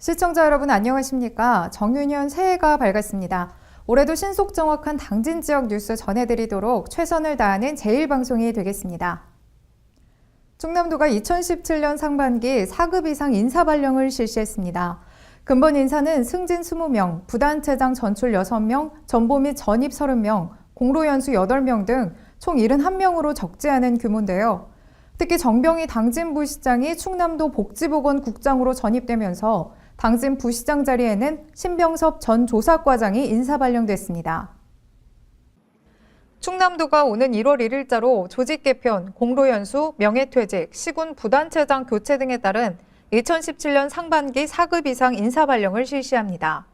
시청자 여러분 안녕하십니까? 정윤현 새해가 밝았습니다. 올해도 신속 정확한 당진 지역 뉴스 전해드리도록 최선을 다하는 제1방송이 되겠습니다. 충남도가 2017년 상반기 4급 이상 인사 발령을 실시했습니다. 근본 인사는 승진 20명, 부단체장 전출 6명, 전보 및 전입 30명, 공로 연수 8명 등 총 71명으로 적지 않은 규모인데요. 특히 정병희 당진 부시장이 충남도 복지보건국장으로 전입되면서 당진 부시장 자리에는 신병섭 전 조사과장이 인사 발령됐습니다. 충남도가 오는 1월 1일자로 조직 개편, 공로 연수, 명예퇴직, 시군 부단체장 교체 등에 따른 2017년 상반기 4급 이상 인사 발령을 실시합니다.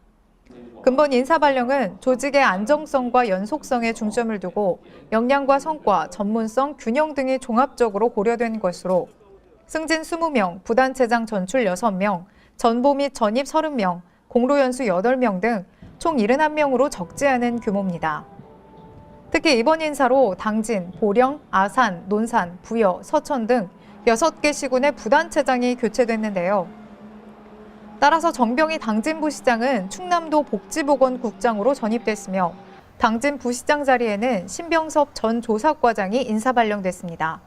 근본 인사 발령은 조직의 안정성과 연속성에 중점을 두고 역량과 성과, 전문성, 균형 등이 종합적으로 고려된 것으로 승진 20명, 부단체장 전출 6명, 전보 및 전입 30명, 공로 연수 8명 등 총 71명으로 적지 않은 규모입니다. 특히 이번 인사로 당진, 보령, 아산, 논산, 부여, 서천 등 6개 시군의 부단체장이 교체됐는데요. 따라서 정병희 당진 부시장은 충남도 복지보건국장으로 전입됐으며 당진 부시장 자리에는 신병섭 전 조사과장이 인사 발령됐습니다.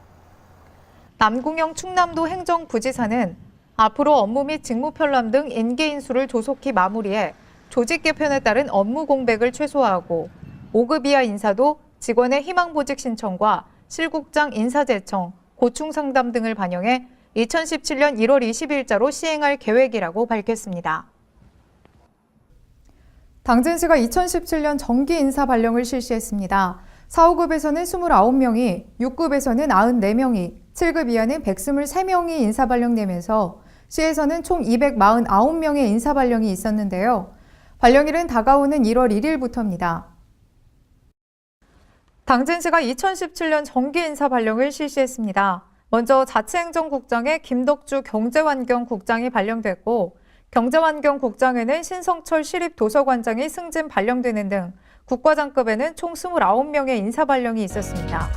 남궁영 충남도 행정부지사는 앞으로 업무 및 직무 편람 등 인계 인수를 조속히 마무리해 조직 개편에 따른 업무 공백을 최소화하고 5급 이하 인사도 직원의 희망보직 신청과 실국장 인사제청, 고충상담 등을 반영해 2017년 1월 20일자로 시행할 계획이라고 밝혔습니다. 당진시가 2017년 정기 인사 발령을 실시했습니다. 4, 5급에서는 29명이, 6급에서는 94명이, 7급 이하는 123명이 인사 발령되면서 시에서는 총 249명의 인사 발령이 있었는데요. 발령일은 다가오는 1월 1일부터입니다. 당진시가 2017년 정기 인사 발령을 실시했습니다. 먼저 자치행정국장에 김덕주 경제환경국장이 발령됐고 경제환경국장에는 신성철 시립도서관장이 승진 발령되는 등 국과장급에는 총 29명의 인사 발령이 있었습니다.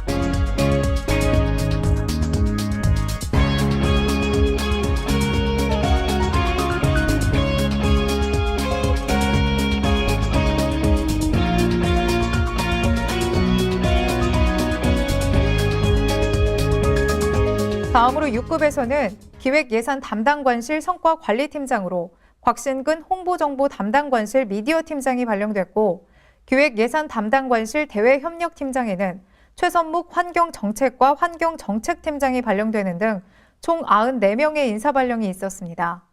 다음으로 6급에서는 기획예산 담당관실 성과관리팀장으로 곽신근 홍보정보 담당관실 미디어팀장이 발령됐고 기획예산 담당관실 대외협력팀장에는 최선묵 환경정책과 환경정책팀장이 발령되는 등 총 94명의 인사 발령이 있었습니다.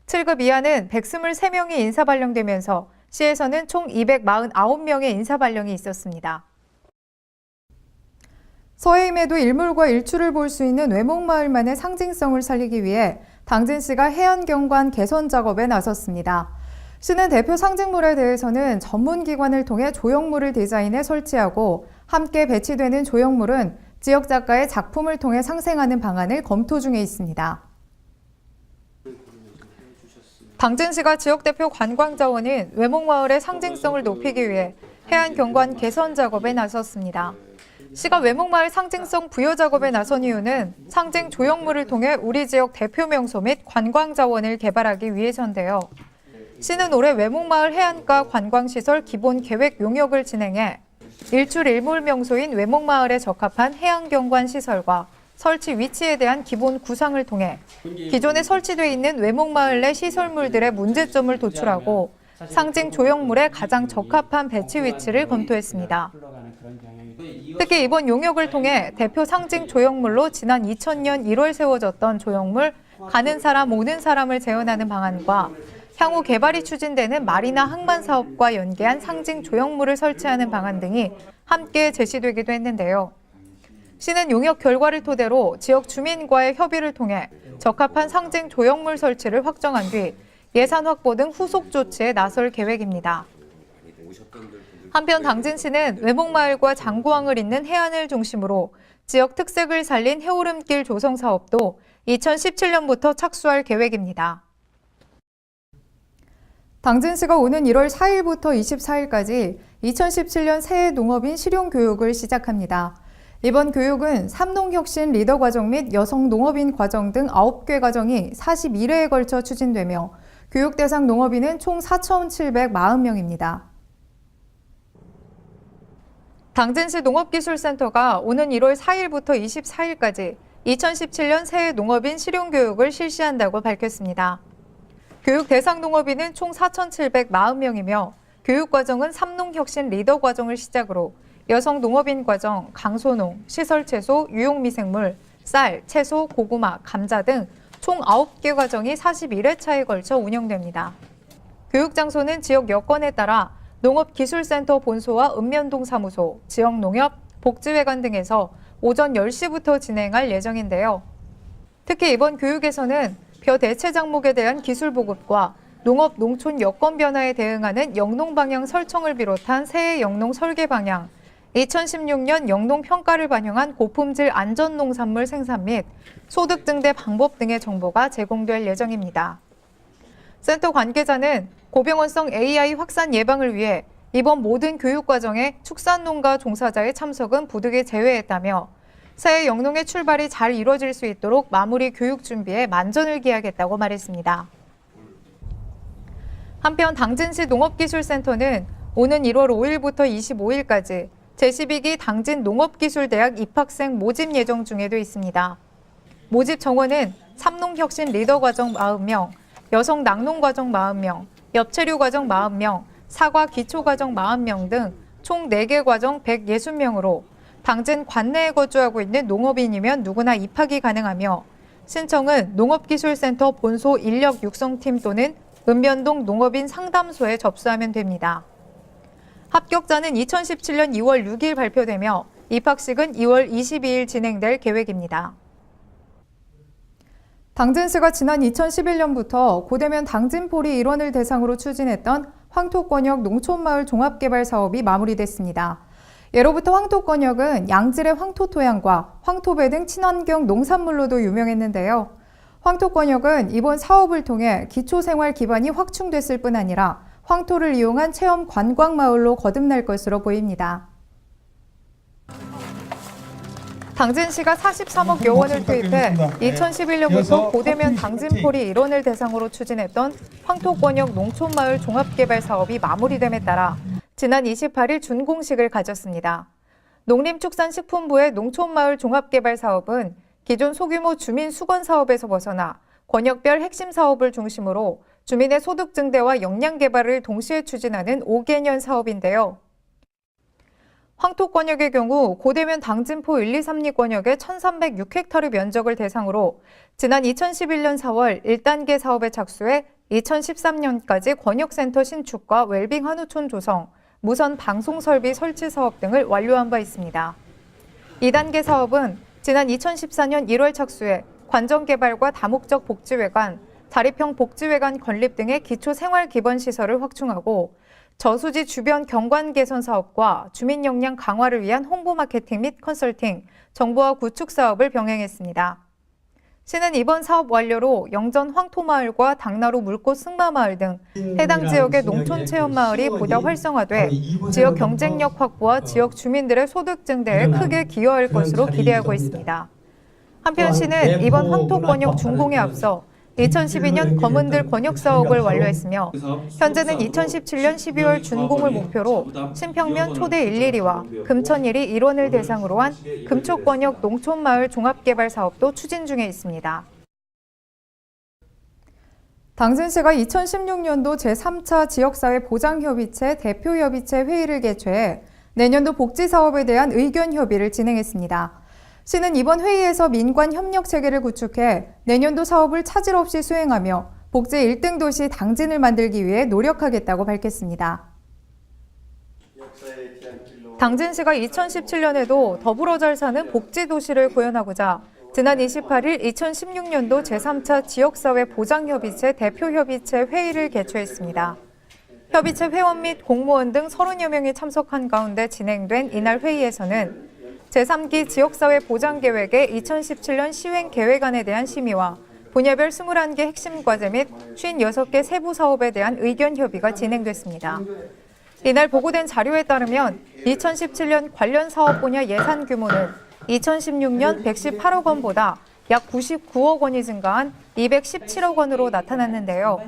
7급 이하는 123명이 인사 발령되면서 시에서는 총 249명의 인사 발령이 있었습니다. 서해임에도 일몰과 일출을 볼 수 있는 외목마을만의 상징성을 살리기 위해 당진시가 해안경관 개선 작업에 나섰습니다. 시는 대표 상징물에 대해서는 전문기관을 통해 조형물을 디자인해 설치하고 함께 배치되는 조형물은 지역 작가의 작품을 통해 상생하는 방안을 검토 중에 있습니다. 당진시가 지역대표 관광자원인 외목마을의 상징성을 높이기 위해 해안경관 개선 작업에 나섰습니다. 시가 외목마을 상징성 부여 작업에 나선 이유는 상징 조형물을 통해 우리 지역 대표 명소 및 관광자원을 개발하기 위해서인데요. 시는 올해 외목마을 해안가 관광시설 기본 계획 용역을 진행해 일출 일몰 명소인 외목마을에 적합한 해안경관 시설과 설치 위치에 대한 기본 구상을 통해 기존에 설치되어 있는 외목마을 내 시설물들의 문제점을 도출하고 상징 조형물에 가장 적합한 배치 위치를 검토했습니다. 특히 이번 용역을 통해 대표 상징 조형물로 지난 2000년 1월 세워졌던 조형물 가는 사람 오는 사람을 재현하는 방안과 향후 개발이 추진되는 마리나 항만 사업과 연계한 상징 조형물을 설치하는 방안 등이 함께 제시되기도 했는데요. 시는 용역 결과를 토대로 지역 주민과의 협의를 통해 적합한 상징 조형물 설치를 확정한 뒤 예산 확보 등 후속 조치에 나설 계획입니다. 한편 당진시는 외목마을과 장구항을 잇는 해안을 중심으로 지역 특색을 살린 해오름길 조성 사업도 2017년부터 착수할 계획입니다. 당진시가 오는 1월 4일부터 24일까지 2017년 새해 농업인 실용교육을 시작합니다. 이번 교육은 삼농혁신 리더 과정 및 여성 농업인 과정 등 9개 과정이 41회에 걸쳐 추진되며 교육 대상 농업인은 총 4,740명입니다. 당진시 농업기술센터가 오는 1월 4일부터 24일까지 2017년 새해 농업인 실용교육을 실시한다고 밝혔습니다. 교육 대상 농업인은 총 4,740명이며 교육과정은 삼농혁신 리더 과정을 시작으로 여성 농업인 과정, 강소농, 시설채소, 유용미생물, 쌀, 채소, 고구마, 감자 등 총 9개 과정이 41회차에 걸쳐 운영됩니다. 교육장소는 지역 여건에 따라 농업기술센터 본소와 읍면동 사무소, 지역농협, 복지회관 등에서 오전 10시부터 진행할 예정인데요. 특히 이번 교육에서는 벼 대체 작목에 대한 기술 보급과 농업, 농촌 여건 변화에 대응하는 영농 방향 설정을 비롯한 새해 영농 설계 방향, 2016년 영농 평가를 반영한 고품질 안전 농산물 생산 및 소득 증대 방법 등의 정보가 제공될 예정입니다. 센터 관계자는 고병원성 AI 확산 예방을 위해 이번 모든 교육 과정에 축산농가 종사자의 참석은 부득이 제외했다며 새해 영농의 출발이 잘 이루어질 수 있도록 마무리 교육 준비에 만전을 기하겠다고 말했습니다. 한편 당진시 농업기술센터는 오는 1월 5일부터 25일까지 제12기 당진 농업기술대학 입학생 모집 예정 중에도 있습니다. 모집 정원은 삼농혁신 리더 과정 40명, 여성 낙농 과정 40명, 엽채류 과정 40명, 사과 기초 과정 40명 등 총 4개 과정 160명으로 당진 관내에 거주하고 있는 농업인이면 누구나 입학이 가능하며 신청은 농업기술센터 본소 인력 육성팀 또는 읍면동 농업인 상담소에 접수하면 됩니다. 합격자는 2017년 2월 6일 발표되며 입학식은 2월 22일 진행될 계획입니다. 당진시가 지난 2011년부터 고대면 당진포리 일원을 대상으로 추진했던 황토권역 농촌마을 종합개발 사업이 마무리됐습니다. 예로부터 황토권역은 양질의 황토토양과 황토배 등 친환경 농산물로도 유명했는데요. 황토권역은 이번 사업을 통해 기초생활 기반이 확충됐을 뿐 아니라 황토를 이용한 체험 관광마을로 거듭날 것으로 보입니다. 당진시가 43억 원을 투입해 2011년부터 고대면 당진포리 일원을 대상으로 추진했던 황토권역 농촌마을 종합개발 사업이 마무리됨에 따라 지난 28일 준공식을 가졌습니다. 농림축산식품부의 농촌마을 종합개발 사업은 기존 소규모 주민 수건 사업에서 벗어나 권역별 핵심 사업을 중심으로 주민의 소득 증대와 역량 개발을 동시에 추진하는 5개년 사업인데요. 황토권역의 경우 고대면 당진포 1, 2, 3리 권역의 1,306헥타르 면적을 대상으로 지난 2011년 4월 1단계 사업에 착수해 2013년까지 권역센터 신축과 웰빙 한우촌 조성, 무선 방송설비 설치 사업 등을 완료한 바 있습니다. 2단계 사업은 지난 2014년 1월 착수해 관정개발과 다목적 복지회관, 자립형 복지회관 건립 등의 기초생활기본시설을 확충하고 저수지 주변 경관 개선 사업과 주민 역량 강화를 위한 홍보 마케팅 및 컨설팅, 정보화 구축 사업을 병행했습니다. 시는 이번 사업 완료로 영전 황토마을과 당나루 물꽃 승마마을 등 해당 지역의 농촌 체험마을이 보다 활성화돼 지역 경쟁력 확보와 지역 주민들의 소득 증대에 크게 기여할 것으로 기대하고 있습니다. 한편 시는 이번 황토권역 준공에 앞서 2012년 검은들 권역 사업을 완료했으며 현재는 2017년 12월 준공을 목표로 신평면 초대 112와 금천 1이 일원을 대상으로 한 금초권역 농촌마을 종합개발 사업도 추진 중에 있습니다. 당진시가 2016년도 제3차 지역사회 보장협의체 대표협의체 회의를 개최해 내년도 복지사업에 대한 의견 협의를 진행했습니다. 시는 이번 회의에서 민관 협력 체계를 구축해 내년도 사업을 차질 없이 수행하며 복지 1등 도시 당진을 만들기 위해 노력하겠다고 밝혔습니다. 당진시가 2017년에도 더불어 잘 사는 복지 도시를 구현하고자 지난 28일 2016년도 제3차 지역사회 보장협의체 대표협의체 회의를 개최했습니다. 협의체 회원 및 공무원 등 30여 명이 참석한 가운데 진행된 이날 회의에서는 제3기 지역사회 보장계획의 2017년 시행 계획안에 대한 심의와 분야별 21개 핵심 과제 및 56개 세부 사업에 대한 의견 협의가 진행됐습니다. 이날 보고된 자료에 따르면 2017년 관련 사업 분야 예산 규모는 2016년 118억 원보다 약 99억 원이 증가한 217억 원으로 나타났는데요.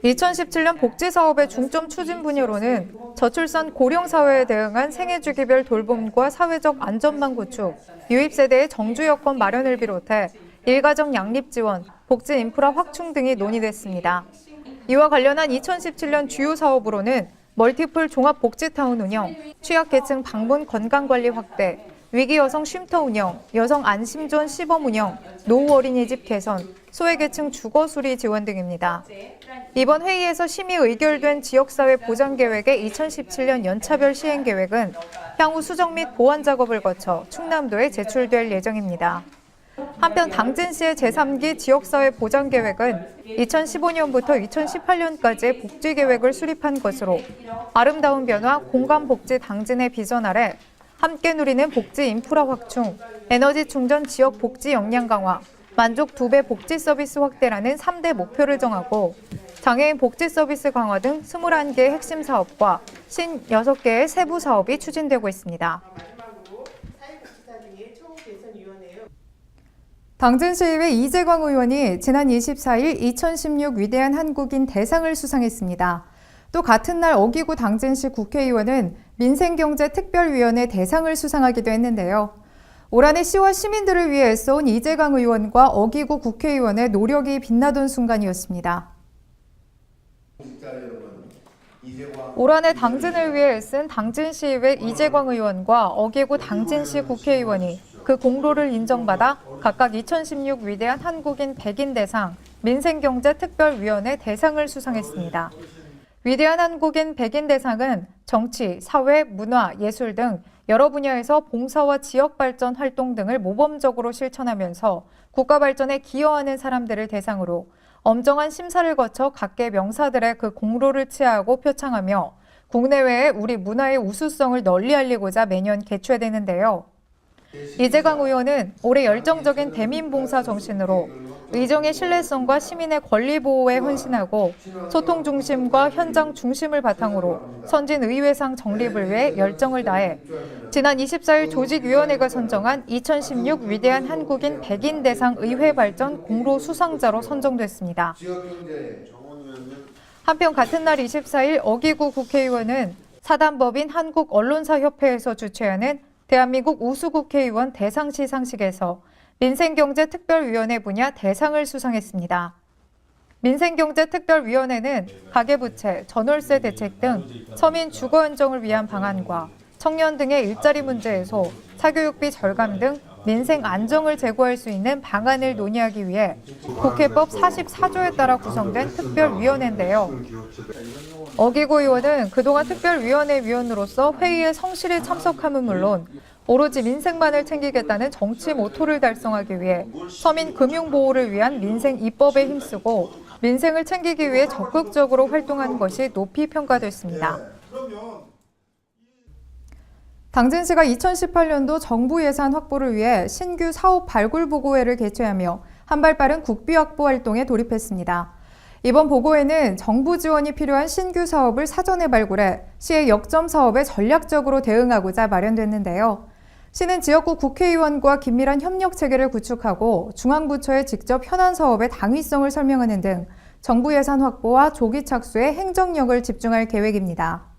2017년 복지사업의 중점 추진 분야로는 저출산 고령사회에 대응한 생애주기별 돌봄과 사회적 안전망 구축, 유입세대의 정주 여건 마련을 비롯해 일가정 양립 지원, 복지 인프라 확충 등이 논의됐습니다. 이와 관련한 2017년 주요 사업으로는 멀티플 종합복지타운 운영, 취약계층 방문 건강관리 확대, 위기 여성 쉼터 운영, 여성 안심존 시범 운영, 노후 어린이집 개선, 소외계층 주거 수리 지원 등입니다. 이번 회의에서 심의 의결된 지역사회 보장계획의 2017년 연차별 시행계획은 향후 수정 및 보완 작업을 거쳐 충남도에 제출될 예정입니다. 한편 당진시의 제3기 지역사회 보장계획은 2015년부터 2018년까지의 복지계획을 수립한 것으로 아름다운 변화 공감복지 당진의 비전 아래 함께 누리는 복지 인프라 확충, 에너지 충전 지역 복지 역량 강화, 만족 2배 복지 서비스 확대라는 3대 목표를 정하고 장애인 복지 서비스 강화 등 21개의 핵심 사업과 56개의 세부 사업이 추진되고 있습니다. 당진시의회 이재광 의원이 지난 24일 2016 위대한 한국인 대상을 수상했습니다. 또 같은 날 어기구 당진시 국회의원은 민생경제특별위원회 대상을 수상하기도 했는데요. 올 한해 시와 시민들을 위해 애써온 이재광 의원과 어기구 국회의원의 노력이 빛나던 순간이었습니다. 올 한해 당진을 위해 애쓴 당진시의회 이재광 의원과 어기구 당진시 국회의원이 그 공로를 인정받아 각각 2016 위대한 한국인 백인 대상, 민생경제특별위원회 대상을 수상했습니다. 위대한 한국인 백인 대상은 정치, 사회, 문화, 예술 등 여러 분야에서 봉사와 지역 발전 활동 등을 모범적으로 실천하면서 국가 발전에 기여하는 사람들을 대상으로 엄정한 심사를 거쳐 각계 명사들의 그 공로를 치하하고 표창하며 국내외에 우리 문화의 우수성을 널리 알리고자 매년 개최되는데요. 이재광 의원은 올해 열정적인 대민봉사 정신으로 의정의 신뢰성과 시민의 권리 보호에 헌신하고 소통 중심과 현장 중심을 바탕으로 선진 의회상 정립을 위해 열정을 다해 지난 24일 조직위원회가 선정한 2016 위대한 한국인 백인 대상 의회 발전 공로 수상자로 선정됐습니다. 한편 같은 날 24일 어기구 국회의원은 사단법인 한국언론사협회에서 주최하는 대한민국 우수국회의원 대상 시상식에서 민생경제특별위원회 분야 대상을 수상했습니다. 민생경제특별위원회는 가계부채, 전월세 대책 등 서민 주거 안정을 위한 방안과 청년 등의 일자리 문제 해소, 사교육비 절감 등 민생 안정을 제고할 수 있는 방안을 논의하기 위해 국회법 44조에 따라 구성된 특별위원회인데요. 어기구 의원은 그동안 특별위원회 위원으로서 회의에 성실히 참석함은 물론 오로지 민생만을 챙기겠다는 정치 모토를 달성하기 위해 서민 금융보호를 위한 민생 입법에 힘쓰고 민생을 챙기기 위해 적극적으로 활동한 것이 높이 평가됐습니다. 당진시가 2018년도 정부 예산 확보를 위해 신규 사업 발굴 보고회를 개최하며 한 발 빠른 국비 확보 활동에 돌입했습니다. 이번 보고회는 정부 지원이 필요한 신규 사업을 사전에 발굴해 시의 역점 사업에 전략적으로 대응하고자 마련됐는데요. 시는 지역구 국회의원과 긴밀한 협력 체계를 구축하고 중앙부처에 직접 현안 사업의 당위성을 설명하는 등 정부 예산 확보와 조기 착수에 행정력을 집중할 계획입니다.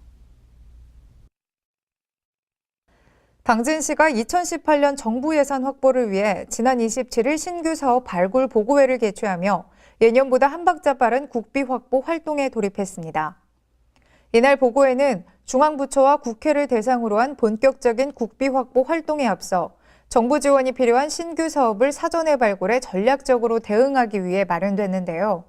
당진시가 2018년 정부 예산 확보를 위해 지난 27일 신규 사업 발굴 보고회를 개최하며 예년보다 한 박자 빠른 국비 확보 활동에 돌입했습니다. 이날 보고회는 중앙부처와 국회를 대상으로 한 본격적인 국비 확보 활동에 앞서 정부 지원이 필요한 신규 사업을 사전에 발굴해 전략적으로 대응하기 위해 마련됐는데요.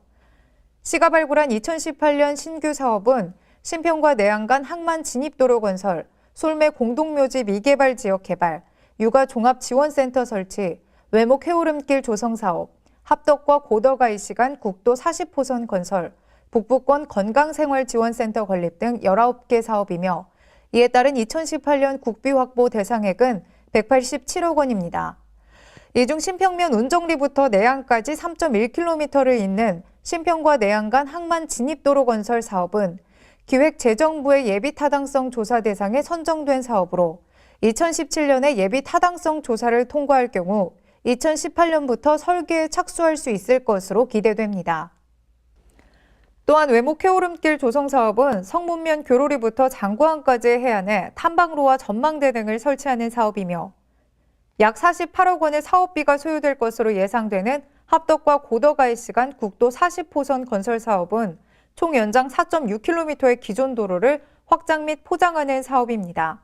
시가 발굴한 2018년 신규 사업은 신평과 내양 간 항만 진입도로 건설, 솔매 공동묘지 미개발 지역 개발, 육아 종합지원센터 설치, 외목 해오름길 조성 사업, 합덕과 고덕아이 시간 국도 40호선 건설, 북부권 건강생활지원센터 건립 등 19개 사업이며 이에 따른 2018년 국비 확보 대상액은 187억 원입니다. 이 중 신평면 운정리부터 내양까지 3.1km를 잇는 신평과 내양 간 항만 진입도로 건설 사업은 기획재정부의 예비타당성 조사 대상에 선정된 사업으로 2017년에 예비타당성 조사를 통과할 경우 2018년부터 설계에 착수할 수 있을 것으로 기대됩니다. 또한 외목 해오름길 조성 사업은 성문면 교로리부터 장구항까지의 해안에 탐방로와 전망대 등을 설치하는 사업이며 약 48억 원의 사업비가 소요될 것으로 예상되는 합덕과 고덕-IC간 국도 40호선 건설 사업은 총 연장 4.6km의 기존 도로를 확장 및 포장하는 사업입니다.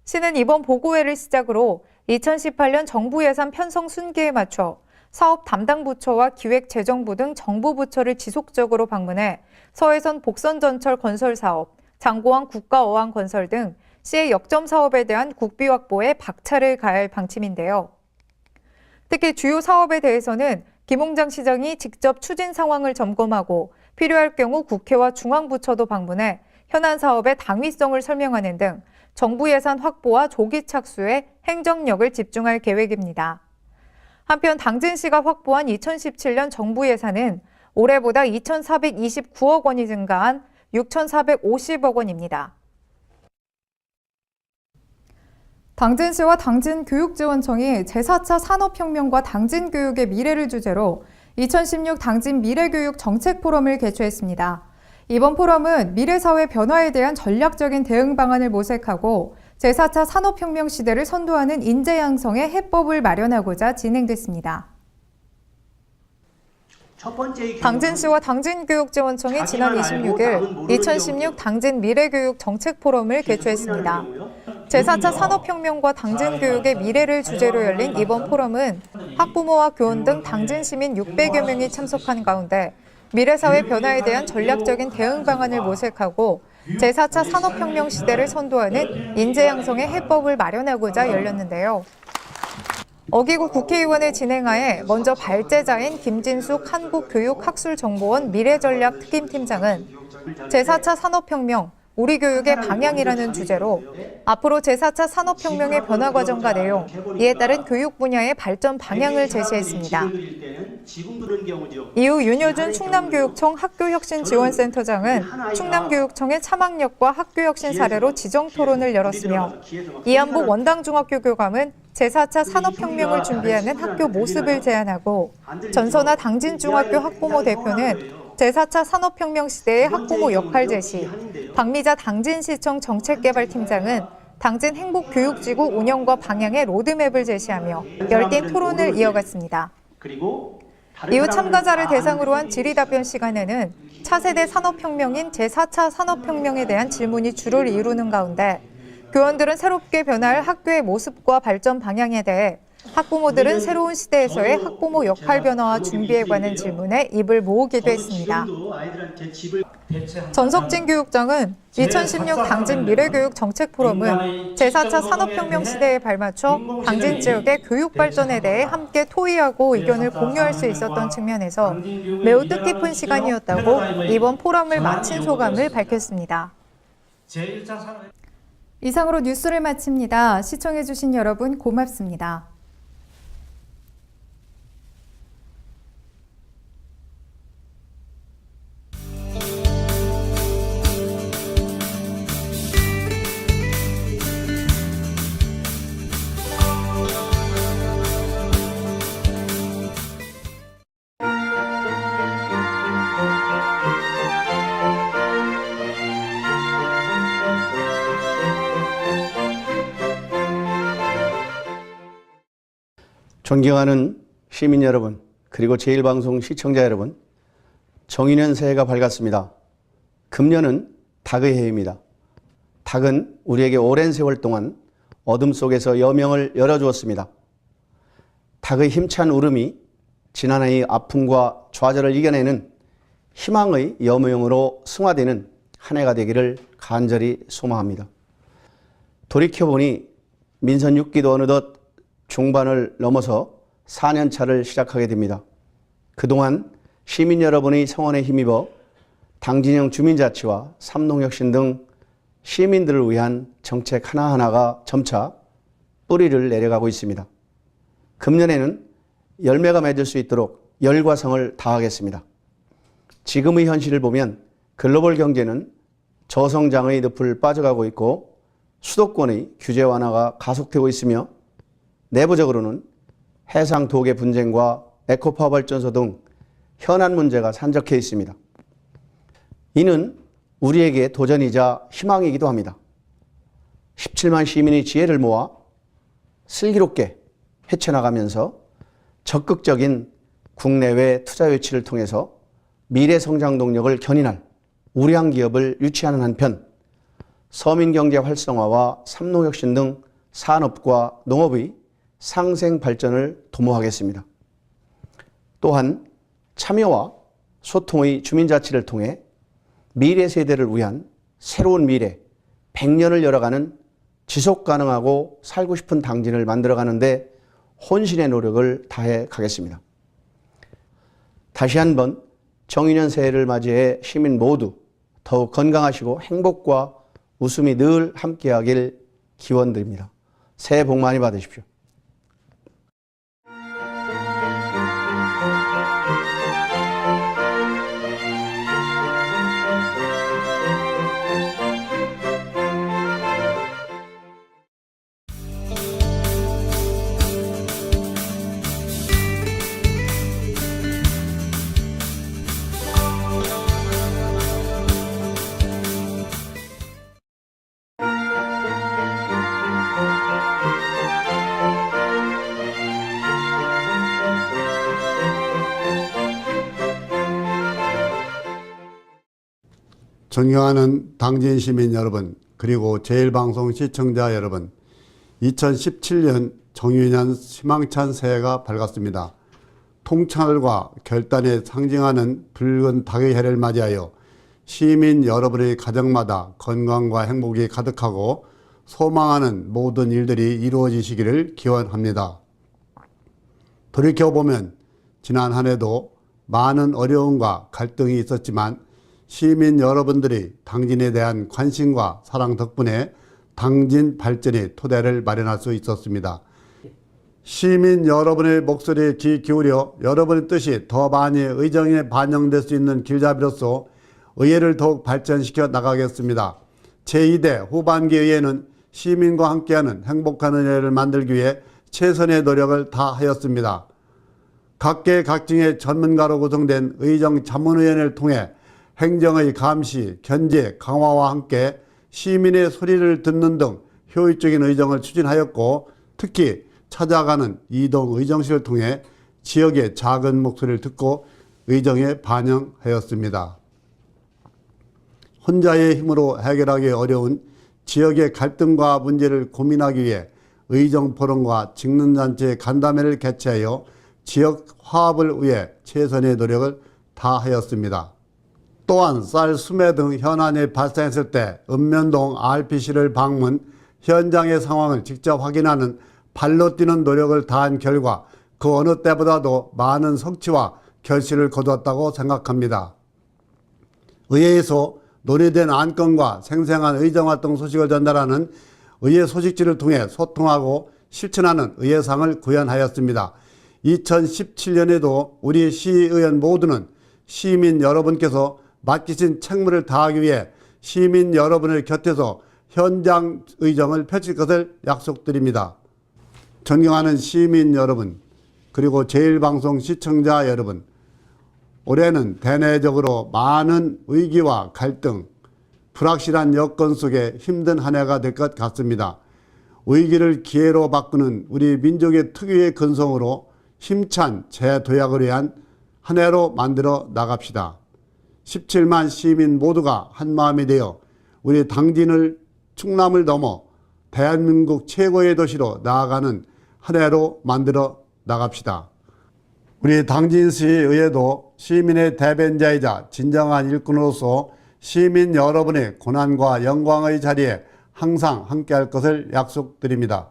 시는 이번 보고회를 시작으로 2018년 정부 예산 편성 순기에 맞춰 사업 담당 부처와 기획재정부 등 정부 부처를 지속적으로 방문해 서해선 복선전철 건설 사업, 장고항 국가어항 건설 등 시의 역점 사업에 대한 국비 확보에 박차를 가할 방침인데요. 특히 주요 사업에 대해서는 김홍장 시장이 직접 추진 상황을 점검하고 필요할 경우 국회와 중앙부처도 방문해 현안 사업의 당위성을 설명하는 등 정부 예산 확보와 조기 착수에 행정력을 집중할 계획입니다. 한편 당진시가 확보한 2017년 정부 예산은 올해보다 2,429억 원이 증가한 6,450억 원입니다. 당진시와 당진교육지원청이 제4차 산업혁명과 당진교육의 미래를 주제로 2016 당진 미래교육 정책포럼을 개최했습니다. 이번 포럼은 미래사회 변화에 대한 전략적인 대응 방안을 모색하고 제4차 산업혁명 시대를 선도하는 인재 양성의 해법을 마련하고자 진행됐습니다. 당진시와 당진교육지원청이 지난 26일 2016 당진 미래교육 정책포럼을 개최했습니다. 제4차 산업혁명과 당진교육의 미래를 주제로 열린 이번 포럼은 학부모와 교원 등 당진 시민 600여 명이 참석한 가운데 미래사회 변화에 대한 전략적인 대응 방안을 모색하고 제4차 산업혁명 시대를 선도하는 인재 양성의 해법을 마련하고자 열렸는데요. 어기구 국회의원의 진행하에 먼저 발제자인 김진숙 한국교육학술정보원 미래전략 특임팀장은 제4차 산업혁명, 우리 교육의 방향이라는 주제로 앞으로 제4차 산업혁명의 변화 과정과 내용, 이에 따른 교육 분야의 발전 방향을 제시했습니다. 이후 윤여준 충남교육청 학교혁신지원센터장은 충남교육청의 참학력과 학교혁신 사례로 지정토론을 열었으며 이한복 원당중학교 교감은 제4차 산업혁명을 준비하는 학교 모습을 제안하고 전선아 당진중학교 학부모 대표는 제4차 산업혁명 시대의 학부모 역할 제시, 박미자 당진시청 정책개발팀장은 당진 행복교육지구 운영과 방향의 로드맵을 제시하며 열띤 토론을 이어갔습니다. 이후 참가자를 대상으로 한 질의답변 시간에는 차세대 산업혁명인 제4차 산업혁명에 대한 질문이 주를 이루는 가운데 교원들은 새롭게 변화할 학교의 모습과 발전 방향에 대해 학부모들은 새로운 시대에서의 학부모 역할 변화와 준비에 관한 질문에 입을 모으기도 했습니다. 전석진 교육장은 2016 당진 미래교육 정책포럼은 제4차 산업혁명 시대에 발맞춰 당진 지역의 교육 발전에 대해 함께 토의하고 의견을 공유할 수 있었던 측면에서 매우 뜻깊은 시간이었다고 이번 포럼을 마친 소감을 밝혔습니다. 이상으로 뉴스를 마칩니다. 시청해주신 여러분 고맙습니다. 존경하는 시민 여러분, 그리고 제1방송 시청자 여러분, 정인년 새해가 밝았습니다. 금년은 닭의 해입니다. 닭은 우리에게 오랜 세월 동안 어둠 속에서 여명을 열어주었습니다. 닭의 힘찬 울음이 지난해의 아픔과 좌절을 이겨내는 희망의 여명으로 승화되는 한 해가 되기를 간절히 소망합니다. 돌이켜보니 민선 6기도 어느덧 중반을 넘어서 4년차를 시작하게 됩니다. 그동안 시민 여러분의 성원에 힘입어 당진형 주민자치와 삼농혁신 등 시민들을 위한 정책 하나하나가 점차 뿌리를 내려가고 있습니다. 금년에는 열매가 맺을 수 있도록 열과 성을 다하겠습니다. 지금의 현실을 보면 글로벌 경제는 저성장의 늪을 빠져가고 있고 수도권의 규제 완화가 가속되고 있으며 내부적으로는 해상 도계 분쟁과 에코파워 발전소 등 현안 문제가 산적해 있습니다. 이는 우리에게 도전이자 희망이기도 합니다. 17만 시민이 지혜를 모아 슬기롭게 헤쳐나가면서 적극적인 국내외 투자 유치를 통해서 미래 성장 동력을 견인할 우량 기업을 유치하는 한편 서민경제 활성화와 삼농혁신 등 산업과 농업의 상생 발전을 도모하겠습니다. 또한 참여와 소통의 주민자치를 통해 미래 세대를 위한 새로운 미래, 100년을 열어가는 지속가능하고 살고 싶은 당진을 만들어가는 데 혼신의 노력을 다해 가겠습니다. 다시 한번 정유년 새해를 맞이해 시민 모두 더욱 건강하시고 행복과 웃음이 늘 함께하길 기원드립니다. 새해 복 많이 받으십시오. 존경하는 당진 시민 여러분, 그리고 제1방송 시청자 여러분, 2017년 정유년 희망찬 새해가 밝았습니다. 통찰과 결단에 상징하는 붉은 닭의 해를 맞이하여 시민 여러분의 가정마다 건강과 행복이 가득하고 소망하는 모든 일들이 이루어지시기를 기원합니다. 돌이켜보면 지난 한 해도 많은 어려움과 갈등이 있었지만 시민 여러분들이 당진에 대한 관심과 사랑 덕분에 당진 발전의 토대를 마련할 수 있었습니다. 시민 여러분의 목소리에 귀 기울여 여러분의 뜻이 더 많이 의정에 반영될 수 있는 길잡이로서 의회를 더욱 발전시켜 나가겠습니다. 제2대 후반기 의회는 시민과 함께하는 행복한 의회를 만들기 위해 최선의 노력을 다하였습니다. 각계 각층의 전문가로 구성된 의정자문위원회를 통해 행정의 감시, 견제, 강화와 함께 시민의 소리를 듣는 등 효율적인 의정을 추진하였고, 특히 찾아가는 이동 의정실을 통해 지역의 작은 목소리를 듣고 의정에 반영하였습니다. 혼자의 힘으로 해결하기 어려운 지역의 갈등과 문제를 고민하기 위해 의정포럼과 직능단체 간담회를 개최하여 지역 화합을 위해 최선의 노력을 다하였습니다. 또한 쌀, 수매 등 현안이 발생했을 때 읍면동 RPC를 방문, 현장의 상황을 직접 확인하는 발로 뛰는 노력을 다한 결과 그 어느 때보다도 많은 성취와 결실을 거두었다고 생각합니다. 의회에서 논의된 안건과 생생한 의정활동 소식을 전달하는 의회 소식지를 통해 소통하고 실천하는 의회상을 구현하였습니다. 2017년에도 우리 시의원 모두는 시민 여러분께서 맡기신 책무를 다하기 위해 시민 여러분의 곁에서 현장 의정을 펼칠 것을 약속드립니다. 존경하는 시민 여러분, 그리고 제1방송 시청자 여러분, 올해는 대내적으로 많은 위기와 갈등, 불확실한 여건 속에 힘든 한 해가 될 것 같습니다. 위기를 기회로 바꾸는 우리 민족의 특유의 근성으로 힘찬 재도약을 위한 한 해로 만들어 나갑시다. 17만 시민 모두가 한마음이 되어 우리 당진을 충남을 넘어 대한민국 최고의 도시로 나아가는 한 해로 만들어 나갑시다. 우리 당진시의회도 시민의 대변자이자 진정한 일꾼으로서 시민 여러분의 고난과 영광의 자리에 항상 함께할 것을 약속드립니다.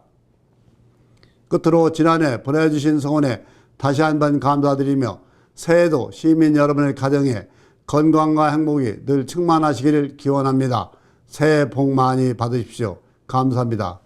끝으로 지난해 보내주신 성원에 다시 한번 감사드리며 새해도 시민 여러분의 가정에 건강과 행복이 늘 충만하시기를 기원합니다. 새해 복 많이 받으십시오. 감사합니다.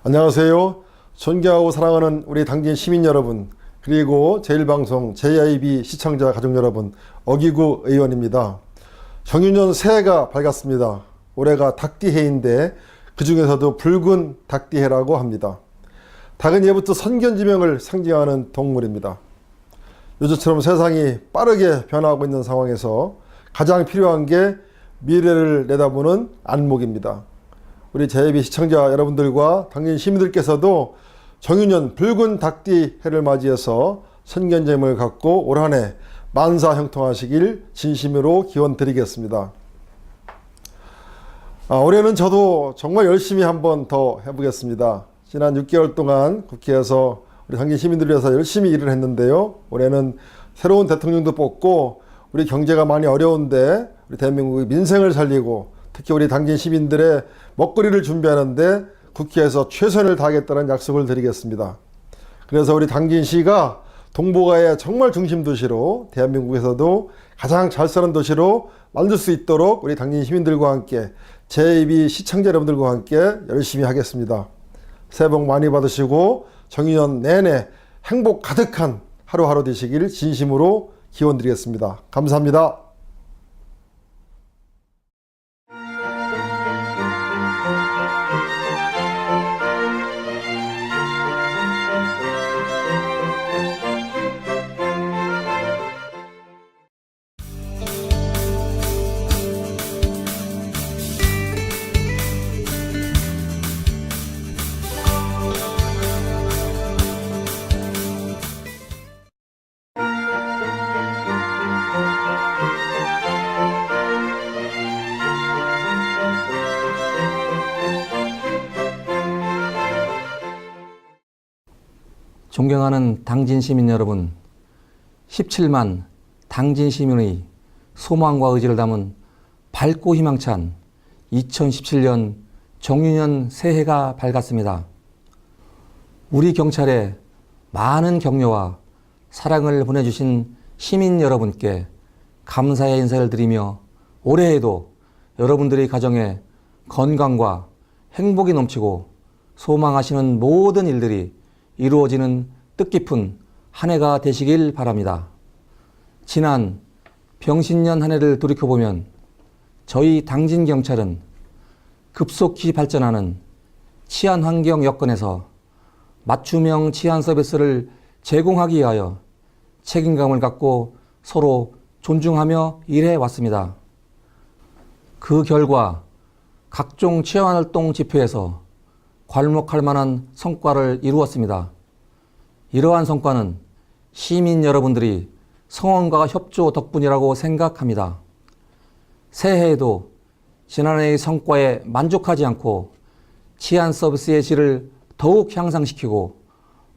안녕하세요. 존경하고 사랑하는 우리 당진 시민 여러분, 그리고 제1방송 JIB 시청자 가족 여러분, 어기구 의원입니다. 정유년 새해가 밝았습니다. 올해가 닭띠해인데 그 중에서도 붉은 닭띠해라고 합니다. 닭은 예부터 선견지명을 상징하는 동물입니다. 요즘처럼 세상이 빠르게 변화하고 있는 상황에서 가장 필요한 게 미래를 내다보는 안목입니다. 우리 JIB 시청자 여러분들과 당진 시민들께서도 정유년 붉은 닭띠 해를 맞이해서 선견점을 갖고 올 한 해 만사 형통하시길 진심으로 기원 드리겠습니다. 올해는 저도 정말 열심히 한번 더 해보겠습니다. 지난 6개월 동안 국회에서 우리 당진 시민들을 위해서 열심히 일을 했는데요. 올해는 새로운 대통령도 뽑고 우리 경제가 많이 어려운데 우리 대한민국의 민생을 살리고 특히 우리 당진 시민들의 먹거리를 준비하는데 국회에서 최선을 다하겠다는 약속을 드리겠습니다. 그래서 우리 당진시가 동북아의 정말 중심 도시로 대한민국에서도 가장 잘 사는 도시로 만들 수 있도록 우리 당진 시민들과 함께 JIB 시청자 여러분들과 함께 열심히 하겠습니다. 새해 복 많이 받으시고 정유년 내내 행복 가득한 하루하루 되시길 진심으로 기원 드리겠습니다. 감사합니다. 존경하는 당진 시민 여러분, 17만 당진 시민의 소망과 의지를 담은 밝고 희망찬 2017년 정유년 새해가 밝았습니다. 우리 경찰에 많은 격려와 사랑을 보내주신 시민 여러분께 감사의 인사를 드리며 올해에도 여러분들의 가정에 건강과 행복이 넘치고 소망하시는 모든 일들이 이루어지는 뜻깊은 한 해가 되시길 바랍니다. 지난 병신년 한 해를 돌이켜보면 저희 당진경찰은 급속히 발전하는 치안환경 여건에서 맞춤형 치안 서비스를 제공하기 위하여 책임감을 갖고 서로 존중하며 일해왔습니다. 그 결과 각종 치안활동 지표에서 괄목할 만한 성과를 이루었습니다. 이러한 성과는 시민 여러분들이 성원과 협조 덕분이라고 생각합니다. 새해에도 지난해의 성과에 만족하지 않고 치안 서비스의 질을 더욱 향상시키고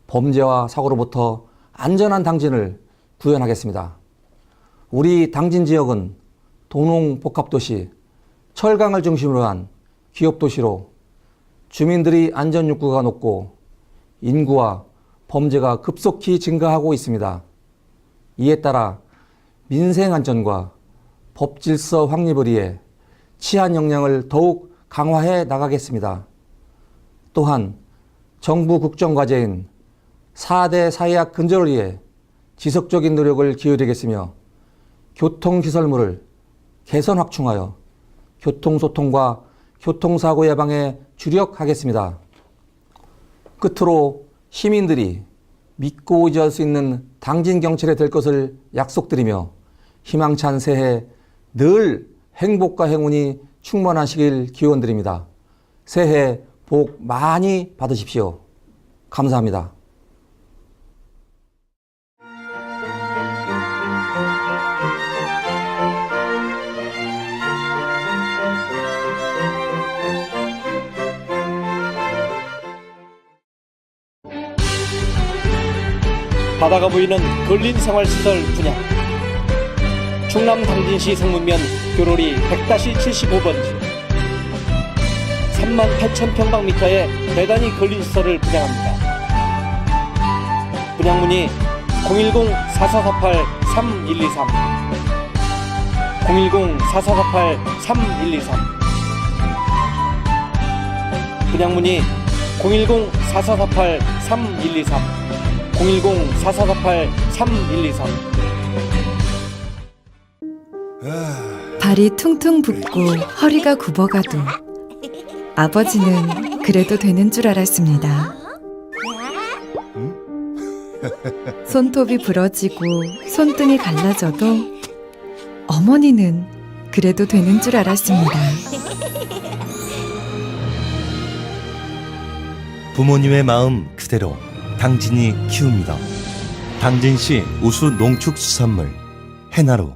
범죄와 사고로부터 안전한 당진을 구현하겠습니다. 우리 당진 지역은 동농복합도시, 철강을 중심으로 한 기업도시로 주민들이 안전 욕구가 높고 인구와 범죄가 급속히 증가하고 있습니다. 이에 따라 민생 안전과 법 질서 확립을 위해 치안 역량을 더욱 강화해 나가겠습니다. 또한 정부 국정과제인 4대 사회학 근절을 위해 지속적인 노력을 기울이겠으며 교통시설물을 개선 확충하여 교통소통과 교통사고 예방에 주력하겠습니다. 끝으로 시민들이 믿고 의지할 수 있는 당진경찰이 될 것을 약속드리며 희망찬 새해 늘 행복과 행운이 충만하시길 기원드립니다. 새해 복 많이 받으십시오. 감사합니다. 바다가 보이는 근린생활시설 분양. 충남 당진시 성문면 교로리 100-75번지 38,000평방미터의 대단위 근린시설을 분양합니다. 분양문의 010-4448-3123 010-4448-3123 분양문의 010-4448-3123 010-4448-3123 발이 퉁퉁 붓고 허리가 굽어가도 아버지는 그래도 되는 줄 알았습니다. 손톱이 부러지고 손등이 갈라져도 어머니는 그래도 되는 줄 알았습니다. 부모님의 마음 그대로 당진이 키웁니다. 당진시 우수 농축수산물 해나루